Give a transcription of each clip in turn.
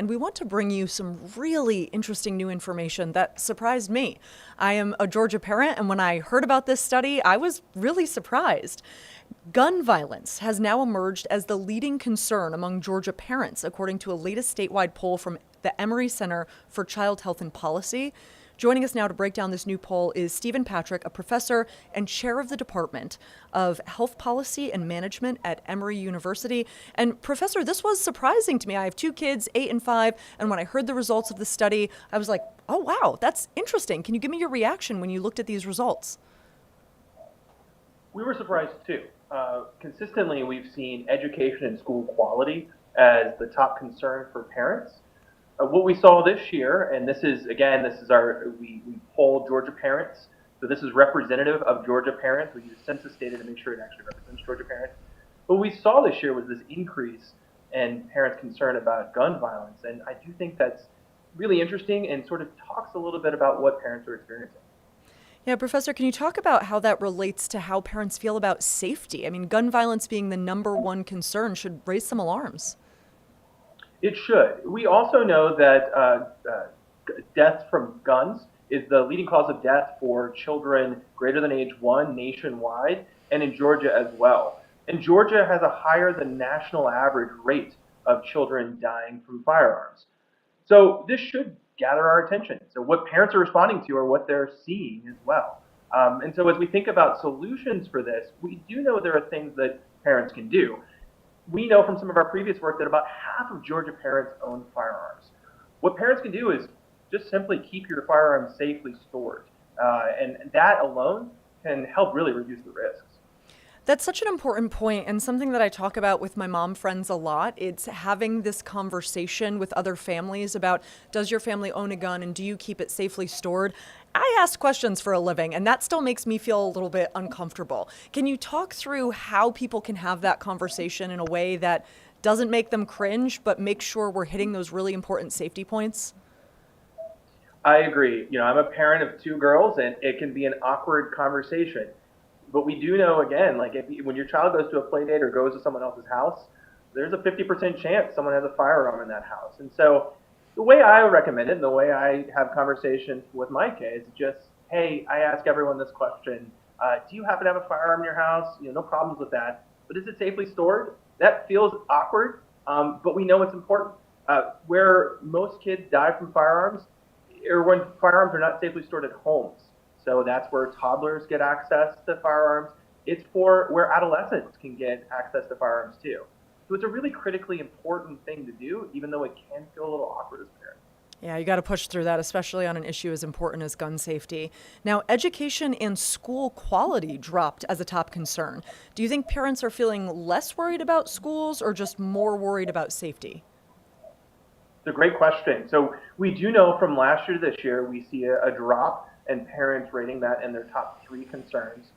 and we want to bring you some really interesting new information that surprised me. I am a Georgia parent, and when I heard about this study, I was really surprised. Gun violence has now emerged as the leading concern among Georgia parents, according to a latest statewide poll from the Emory Center for Child Health and Policy. Joining us now to break down this new poll is Stephen Patrick, a professor and chair of the Department of Health Policy and Management at Emory University. And Professor, this was surprising to me. I have two kids, 8 and 5, and when I heard the results of the study, I was like, oh, wow, that's interesting. Can you give me your reaction when you looked at these results? We were surprised too. Consistently, we've seen education and school quality as the top concern for parents. What we saw this year, and we polled Georgia parents, so this is representative of Georgia parents. We use census data to make sure it actually represents Georgia parents. What we saw this year was this increase in parents' concern about gun violence, and I do think that's really interesting and sort of talks a little bit about what parents are experiencing. Yeah, Professor, can you talk about how that relates to how parents feel about safety? I mean, gun violence being the number one concern should raise some alarms. It should. We also know that deaths from guns is the leading cause of death for children greater than age 1 nationwide and in Georgia as well. And Georgia has a higher than national average rate of children dying from firearms. So this should gather our attention. So what parents are responding to are what they're seeing as well. And so as we think about solutions for this, we do know there are things that parents can do. We know from some of our previous work that about half of Georgia parents own firearms. What parents can do is just simply keep your firearms safely stored. And that alone can help really reduce the risks. That's such an important point and something that I talk about with my mom friends a lot. It's having this conversation with other families about, does your family own a gun and do you keep it safely stored? I ask questions for a living, and that still makes me feel a little bit uncomfortable. Can you talk through how people can have that conversation in a way that doesn't make them cringe, but make sure we're hitting those really important safety points? I agree. I'm a parent of two girls, and it can be an awkward conversation. But we do know, again, like when your child goes to a play date or goes to someone else's house, there's a 50% chance someone has a firearm in that house. And so the way I recommend it and the way I have conversations with my kids, just, hey, I ask everyone this question. Do you happen to have a firearm in your house? No problems with that. But is it safely stored? That feels awkward, but we know it's important. Where most kids die from firearms or when firearms are not safely stored at homes. So that's where toddlers get access to firearms. It's for where adolescents can get access to firearms too. So it's a really critically important thing to do, even though it can feel a little awkward as a parent. Yeah, you got to push through that, especially on an issue as important as gun safety. Now, education and school quality dropped as a top concern. Do you think parents are feeling less worried about schools or just more worried about safety? It's a great question. So we do know from last year to this year, we see a drop in parents rating that in their top three concerns.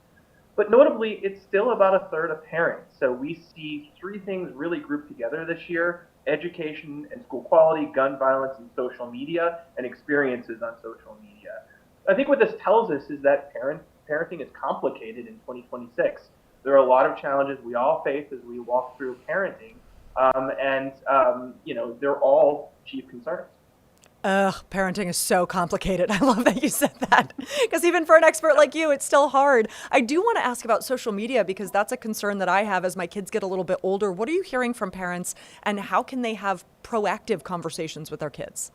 But notably, it's still about a third of parents. So we see three things really grouped together this year: education and school quality, gun violence and social media, and experiences on social media. I think what this tells us is that parenting is complicated in 2026. There are a lot of challenges we all face as we walk through parenting, they're all chief concerns. Ugh, parenting is so complicated. I love that you said that. Because even for an expert like you, it's still hard. I do want to ask about social media because that's a concern that I have as my kids get a little bit older. What are you hearing from parents and how can they have proactive conversations with their kids?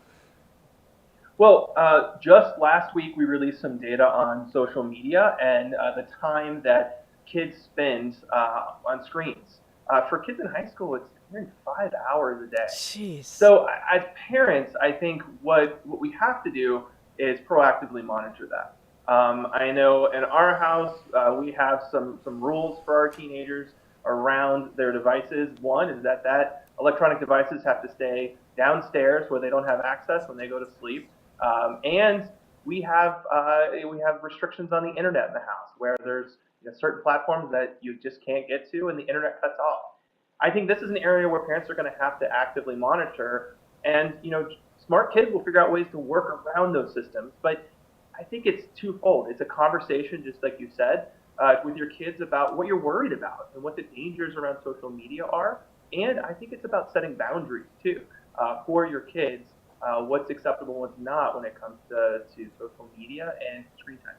Well, just last week we released some data on social media and the time that kids spend on screens. For kids in high school, it's nearly 5 hours a day. Jeez. So as parents, I think what we have to do is proactively monitor that. I know in our house we have some rules for our teenagers around their devices. One is that electronic devices have to stay downstairs where they don't have access when they go to sleep, and we have restrictions on the internet in the house where there's certain platforms that you just can't get to and the internet cuts off. I think this is an area where parents are going to have to actively monitor, and smart kids will figure out ways to work around those systems. But I think it's twofold. It's a conversation, just like you said, with your kids about what you're worried about and what the dangers around social media are, and I think it's about setting boundaries too. for your kids what's acceptable and what's not when it comes to social media and screen time.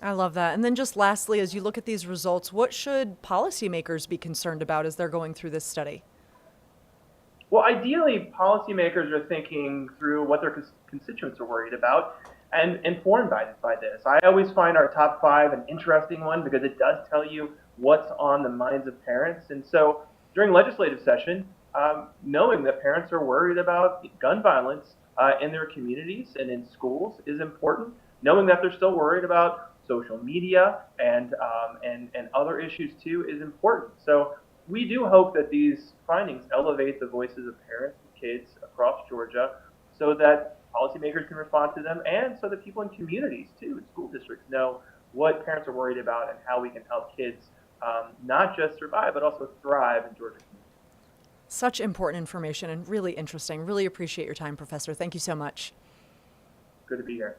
I love that. And then just lastly, as you look at these results, what should policymakers be concerned about as they're going through this study? Well, ideally, policymakers are thinking through what their constituents are worried about and informed by this. I always find our top five an interesting one because it does tell you what's on the minds of parents. And so during legislative session, knowing that parents are worried about gun violence in their communities and in schools is important. Knowing that they're still worried about social media and other issues too is important. So we do hope that these findings elevate the voices of parents and kids across Georgia so that policymakers can respond to them and so that people in communities too, in school districts, know what parents are worried about and how we can help kids not just survive, but also thrive in Georgia communities. Such important information and really interesting. Really appreciate your time, Professor. Thank you so much. Good to be here.